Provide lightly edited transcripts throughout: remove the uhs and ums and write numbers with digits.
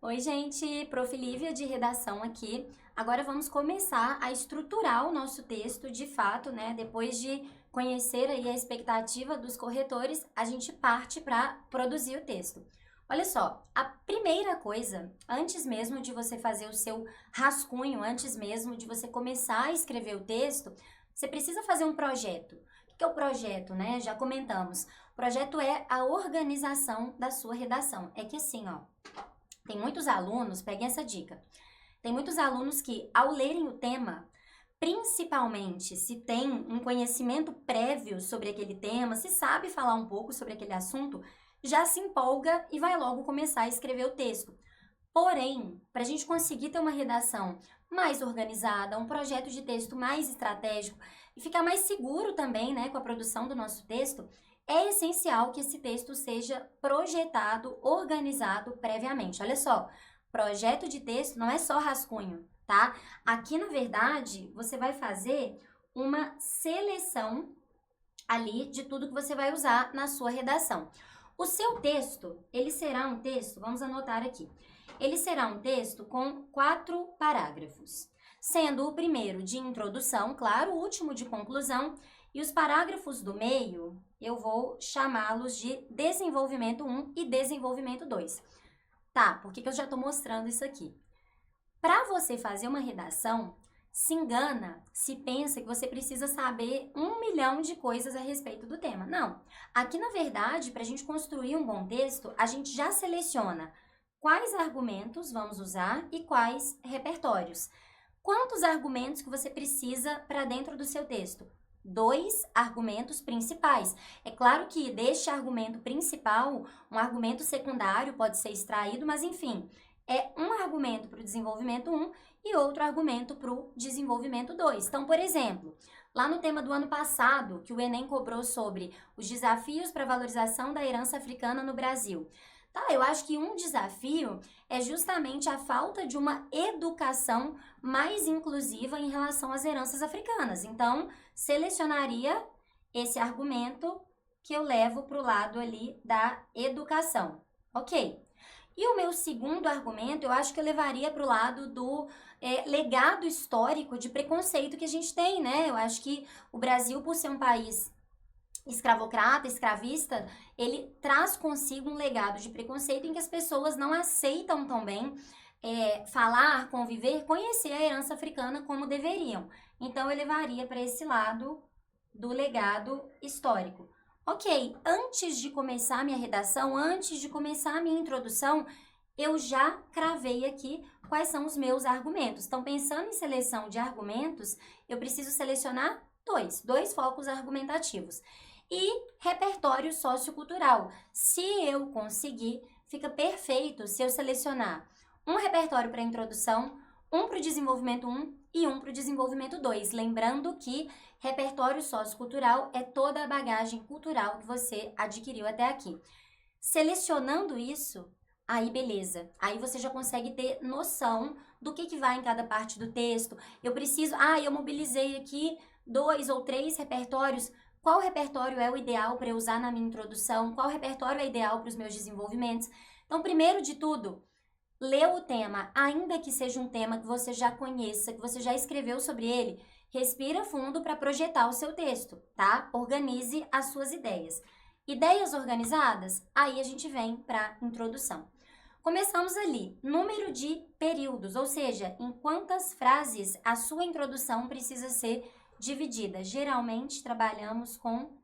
Oi, gente, Prof. Lívia de redação aqui. Agora vamos começar a estruturar o nosso texto de fato, né? Depois de conhecer aí a expectativa dos corretores, a gente parte para produzir o texto. Olha só, a primeira coisa, antes mesmo de você fazer o seu rascunho, antes mesmo de você começar a escrever o texto, você precisa fazer um projeto. O que é o projeto, né? Já comentamos. O projeto é a organização da sua redação. É que assim, ó, tem muitos alunos, peguem essa dica, tem muitos alunos que, ao lerem o tema, principalmente se tem um conhecimento prévio sobre aquele tema, se sabe falar um pouco sobre aquele assunto, já se empolga e vai logo começar a escrever o texto. Porém, para a gente conseguir ter uma redação mais organizada, um projeto de texto mais estratégico e ficar mais seguro também, né, com a produção do nosso texto, é essencial que esse texto seja projetado, organizado previamente. Olha só, projeto de texto não é só rascunho, tá? Aqui, na verdade, você vai fazer uma seleção ali de tudo que você vai usar na sua redação. O seu texto, ele será um texto, vamos anotar aqui, ele será um texto com 4 parágrafos, sendo o primeiro de introdução, claro, o último de conclusão, e os parágrafos do meio, eu vou chamá-los de desenvolvimento 1 e desenvolvimento 2. Tá, por que eu já estou mostrando isso aqui? Para você fazer uma redação, se engana se pensa que você precisa saber 1 milhão de coisas a respeito do tema. Não. Aqui, na verdade, para a gente construir um bom texto, a gente já seleciona quais argumentos vamos usar e quais repertórios. Quantos argumentos que você precisa para dentro do seu texto? 2 argumentos principais. É claro que deste argumento principal, um argumento secundário pode ser extraído, mas enfim, é um argumento para o desenvolvimento 1 e outro argumento para o desenvolvimento 2. Então, por exemplo, lá no tema do ano passado, que o Enem cobrou sobre os desafios para a valorização da herança africana no Brasil. Tá, eu acho que um desafio é justamente a falta de uma educação mais inclusiva em relação às heranças africanas. Então, selecionaria esse argumento que eu levo para o lado ali da educação. Ok. E o meu segundo argumento, eu acho que eu levaria para o lado do legado histórico de preconceito que a gente tem, né? Eu acho que o Brasil, por ser um país escravocrata, escravista, ele traz consigo um legado de preconceito em que as pessoas não aceitam tão bem falar, conviver, conhecer a herança africana como deveriam. Então, eu levaria para esse lado do legado histórico. Ok, antes de começar a minha redação, antes de começar a minha introdução, eu já cravei aqui quais são os meus argumentos. Então, pensando em seleção de argumentos, eu preciso selecionar dois focos argumentativos. E repertório sociocultural. Se eu conseguir, fica perfeito se eu selecionar um repertório para introdução, um para o desenvolvimento 1 e um para o desenvolvimento 2. Lembrando que repertório sociocultural é toda a bagagem cultural que você adquiriu até aqui. Selecionando isso, aí beleza. Aí você já consegue ter noção do que vai em cada parte do texto. Eu preciso... eu mobilizei aqui 2 ou 3 repertórios. Qual repertório é o ideal para eu usar na minha introdução? Qual repertório é ideal para os meus desenvolvimentos? Então, primeiro de tudo, lê o tema, ainda que seja um tema que você já conheça, que você já escreveu sobre ele, respira fundo para projetar o seu texto, tá? Organize as suas ideias. Ideias organizadas? Aí a gente vem para a introdução. Começamos ali, número de períodos, ou seja, em quantas frases a sua introdução precisa ser dividida. Geralmente, trabalhamos com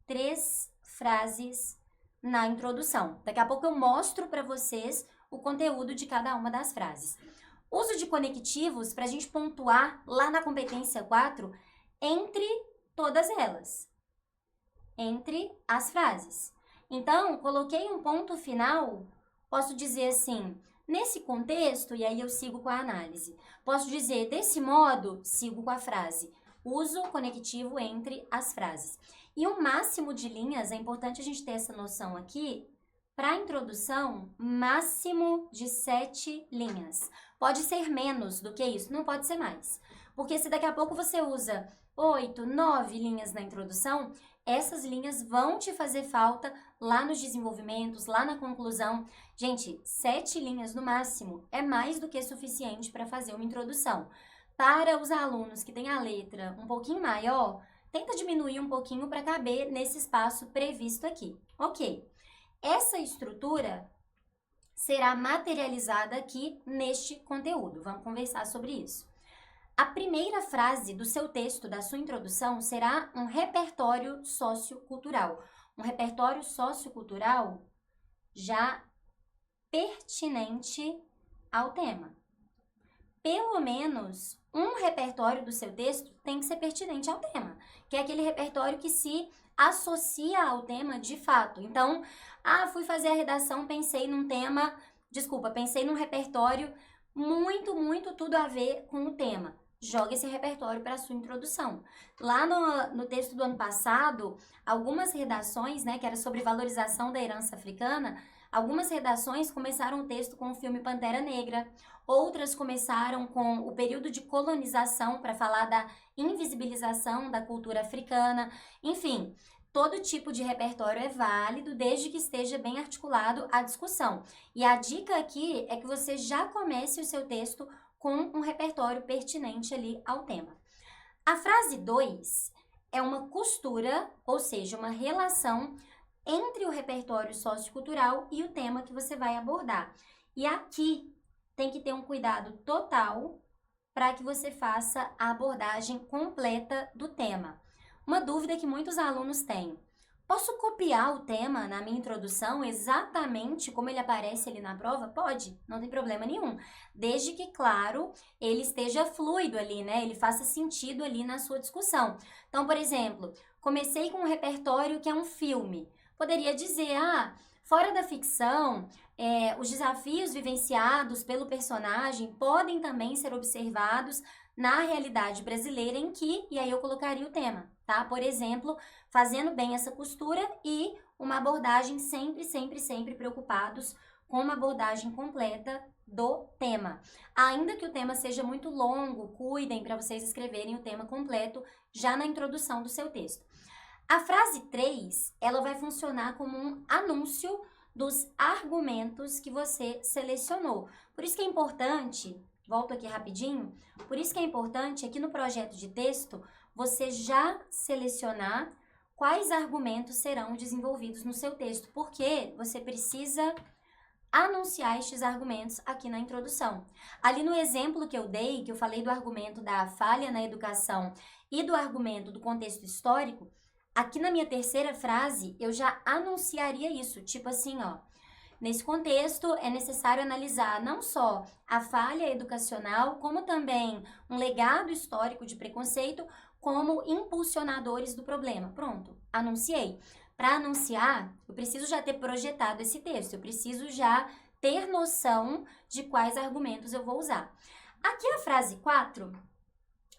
3 frases na introdução. Daqui a pouco eu mostro para vocês o conteúdo de cada uma das frases. Uso de conectivos para a gente pontuar lá na competência 4 entre todas elas, entre as frases. Então, coloquei um ponto final, posso dizer assim, nesse contexto, e aí eu sigo com a análise. Posso dizer, desse modo, sigo com a frase. Uso conectivo entre as frases. E o máximo de linhas, é importante a gente ter essa noção aqui, para a introdução, máximo de 7 linhas. Pode ser menos do que isso, não pode ser mais. Porque se daqui a pouco você usa 8, 9 linhas na introdução, essas linhas vão te fazer falta lá nos desenvolvimentos, lá na conclusão. Gente, 7 linhas no máximo é mais do que suficiente para fazer uma introdução. Para os alunos que têm a letra um pouquinho maior, tenta diminuir um pouquinho para caber nesse espaço previsto aqui. Ok. Essa estrutura será materializada aqui neste conteúdo. Vamos conversar sobre isso. A primeira frase do seu texto, da sua introdução, será um repertório sociocultural. Um repertório sociocultural já pertinente ao tema. Pelo menos um repertório do seu texto tem que ser pertinente ao tema, que é aquele repertório que se associa ao tema de fato. Então, fui fazer a redação, pensei num repertório muito tudo a ver com o tema. Joga esse repertório para a sua introdução. Lá no texto do ano passado, algumas redações, né, que era sobre valorização da herança africana, algumas redações começaram o texto com o filme Pantera Negra, outras começaram com o período de colonização para falar da invisibilização da cultura africana. Enfim, todo tipo de repertório é válido, desde que esteja bem articulado à discussão. E a dica aqui é que você já comece o seu texto com um repertório pertinente ali ao tema. A frase 2 é uma costura, ou seja, uma relação entre o repertório sociocultural e o tema que você vai abordar. E aqui tem que ter um cuidado total para que você faça a abordagem completa do tema. Uma dúvida que muitos alunos têm: posso copiar o tema na minha introdução exatamente como ele aparece ali na prova? Pode, não tem problema nenhum. Desde que, claro, ele esteja fluido ali, né? Ele faça sentido ali na sua discussão. Então, por exemplo, comecei com um repertório que é um filme. Poderia dizer, fora da ficção, os desafios vivenciados pelo personagem podem também ser observados na realidade brasileira em que, e aí eu colocaria o tema, tá? Por exemplo, fazendo bem essa costura e uma abordagem sempre preocupados com uma abordagem completa do tema. Ainda que o tema seja muito longo, cuidem para vocês escreverem o tema completo já na introdução do seu texto. A frase 3, ela vai funcionar como um anúncio dos argumentos que você selecionou. Por isso que é importante, volto aqui rapidinho, por isso que é importante aqui no projeto de texto você já selecionar quais argumentos serão desenvolvidos no seu texto, porque você precisa anunciar estes argumentos aqui na introdução. Ali no exemplo que eu dei, que eu falei do argumento da falha na educação e do argumento do contexto histórico, aqui na minha terceira frase, eu já anunciaria isso, tipo assim, nesse contexto é necessário analisar não só a falha educacional, como também um legado histórico de preconceito, como impulsionadores do problema. Pronto, anunciei. Para anunciar, eu preciso já ter projetado esse texto, eu preciso já ter noção de quais argumentos eu vou usar. Aqui a frase 4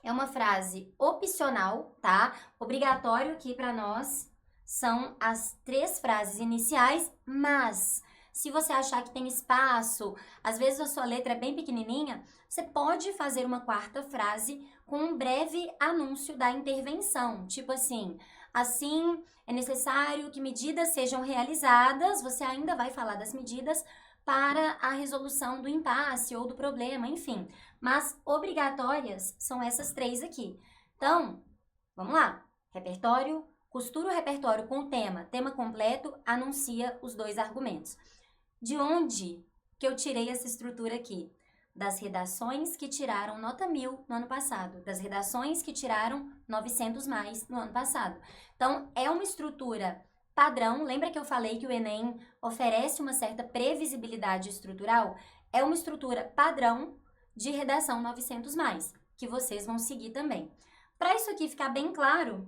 é uma frase opcional, tá? Obrigatório aqui para nós são as 3 frases iniciais, mas se você achar que tem espaço, às vezes a sua letra é bem pequenininha, você pode fazer uma 4ª frase com um breve anúncio da intervenção, tipo assim é necessário que medidas sejam realizadas, você ainda vai falar das medidas para a resolução do impasse ou do problema, enfim. Mas obrigatórias são essas 3 aqui. Então, vamos lá. Repertório, costura o repertório com o tema completo, anuncia os 2 argumentos. De onde que eu tirei essa estrutura aqui? Das redações que tiraram nota 1000 no ano passado, das redações que tiraram 900 mais no ano passado. Então, é uma estrutura padrão. Lembra que eu falei que o Enem oferece uma certa previsibilidade estrutural? É uma estrutura padrão de redação 900 mais, que vocês vão seguir também. Para isso aqui ficar bem claro,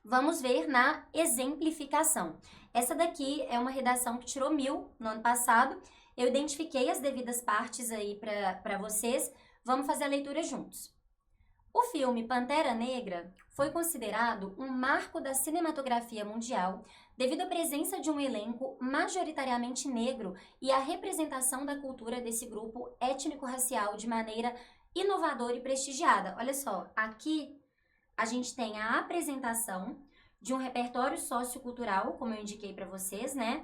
vamos ver na exemplificação. Essa daqui é uma redação que tirou 1000 no ano passado. Eu identifiquei as devidas partes aí para vocês. Vamos fazer a leitura juntos. O filme Pantera Negra foi considerado um marco da cinematografia mundial devido à presença de um elenco majoritariamente negro e à representação da cultura desse grupo étnico-racial de maneira inovadora e prestigiada. Olha só, aqui a gente tem a apresentação de um repertório sociocultural, como eu indiquei para vocês, né?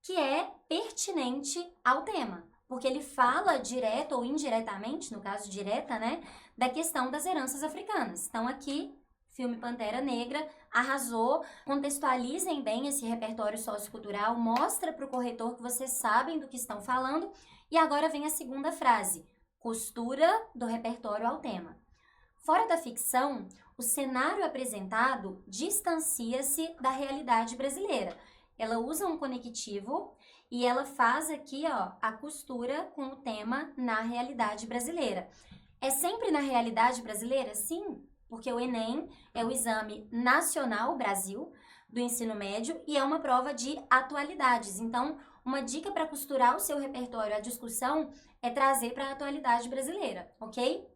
Que é pertinente ao tema, porque ele fala direto ou indiretamente, no caso direta, né, da questão das heranças africanas. Então aqui, filme Pantera Negra arrasou, contextualizem bem esse repertório sociocultural, mostra para o corretor que vocês sabem do que estão falando, e agora vem a segunda frase, costura do repertório ao tema. Fora da ficção, o cenário apresentado distancia-se da realidade brasileira. Ela usa um conectivo e ela faz aqui, ó, a costura com o tema na realidade brasileira. É sempre na realidade brasileira? Sim, porque o Enem é o Exame Nacional Brasil do ensino médio e é uma prova de atualidades. Então, uma dica para costurar o seu repertório à discussão é trazer para a atualidade brasileira, ok?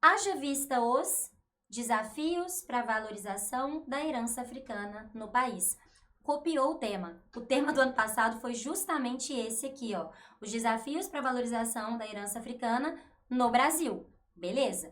Haja vista os desafios para a valorização da herança africana no país. Copiou o tema. O tema do ano passado foi justamente esse aqui, ó. Os desafios para a valorização da herança africana no Brasil. Beleza?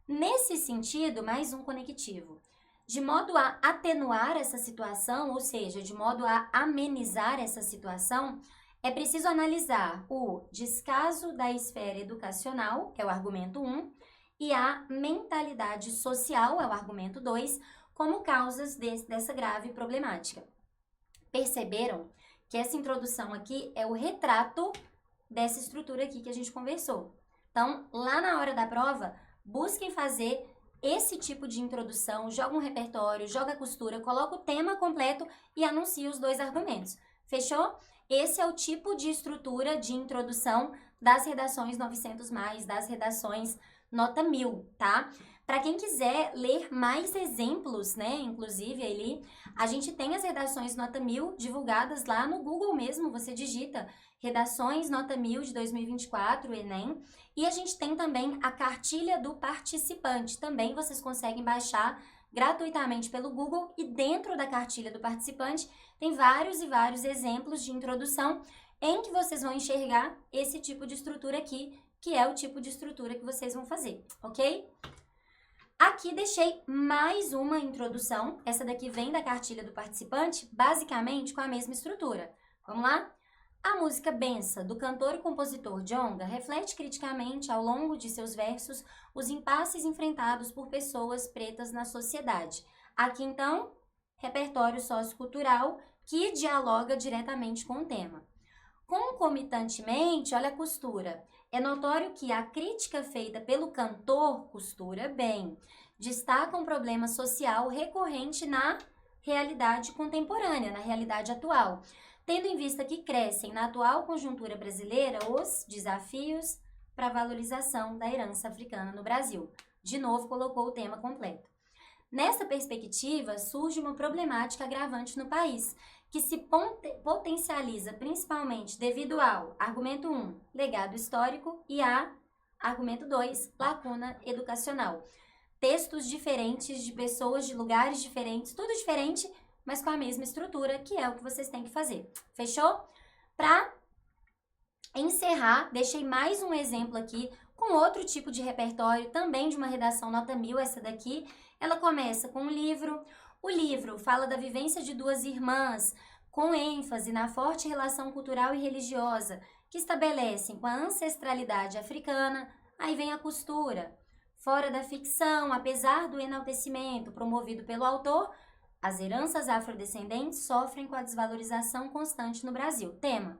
Nesse sentido, mais um conectivo. De modo a atenuar essa situação, ou seja, de modo a amenizar essa situação, é preciso analisar o descaso da esfera educacional, é o argumento 1, e a mentalidade social, é o argumento 2, como causas dessa grave problemática. Perceberam que essa introdução aqui é o retrato dessa estrutura aqui que a gente conversou. Então, lá na hora da prova, busquem fazer esse tipo de introdução, joga um repertório, joga a costura, coloca o tema completo e anuncia os 2 argumentos. Fechou? Esse é o tipo de estrutura de introdução das redações 900+, das redações nota 1000, tá? Para quem quiser ler mais exemplos, né, inclusive ali, a gente tem as redações nota 1000 divulgadas lá no Google mesmo, você digita redações nota 1000 de 2024, Enem, e a gente tem também a cartilha do participante, também vocês conseguem baixar gratuitamente pelo Google, e dentro da cartilha do participante tem vários e vários exemplos de introdução em que vocês vão enxergar esse tipo de estrutura aqui, que é o tipo de estrutura que vocês vão fazer, ok? Aqui deixei mais uma introdução, essa daqui vem da cartilha do participante, basicamente com a mesma estrutura. Vamos lá? A música Bença, do cantor e compositor Djonga, reflete criticamente ao longo de seus versos os impasses enfrentados por pessoas pretas na sociedade. Aqui, então, repertório sociocultural que dialoga diretamente com o tema. Concomitantemente, olha a costura. É notório que a crítica feita pelo cantor costura bem, destaca um problema social recorrente na realidade contemporânea, na realidade atual, tendo em vista que crescem na atual conjuntura brasileira os desafios para a valorização da herança africana no Brasil. De novo, colocou o tema completo. Nessa perspectiva, surge uma problemática agravante no país, que se potencializa principalmente devido ao argumento 1, legado histórico, e a argumento 2, lacuna educacional. Textos diferentes de pessoas de lugares diferentes, tudo diferente, mas com a mesma estrutura, que é o que vocês têm que fazer. Fechou? Para encerrar, deixei mais um exemplo aqui com outro tipo de repertório, também de uma redação nota 1000, essa daqui. Ela começa com um livro. O livro fala da vivência de 2 irmãs, com ênfase na forte relação cultural e religiosa, que estabelecem com a ancestralidade africana. Aí vem a costura. Fora da ficção, apesar do enaltecimento promovido pelo autor, as heranças afrodescendentes sofrem com a desvalorização constante no Brasil. Tema.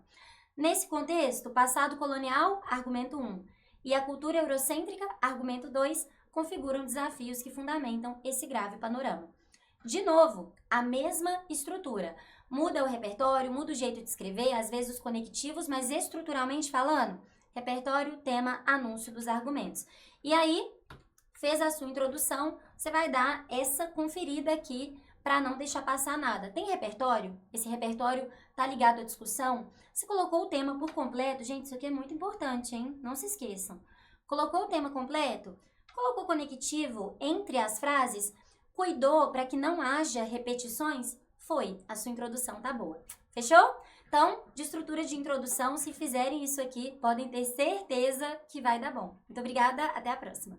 Nesse contexto, passado colonial, argumento 1, e a cultura eurocêntrica, argumento 2, configuram desafios que fundamentam esse grave panorama. De novo, a mesma estrutura. Muda o repertório, muda o jeito de escrever, às vezes os conectivos, mas estruturalmente falando, repertório, tema, anúncio dos argumentos. E aí, fez a sua introdução, você vai dar essa conferida aqui para não deixar passar nada. Tem repertório? Esse repertório tá ligado à discussão? Você colocou o tema por completo? Gente, isso aqui é muito importante, hein? Não se esqueçam. Colocou o tema completo? Colocou conectivo entre as frases? Cuidou para que não haja repetições? Foi, a sua introdução tá boa. Fechou? Então, de estrutura de introdução, se fizerem isso aqui, podem ter certeza que vai dar bom. Muito obrigada, até a próxima.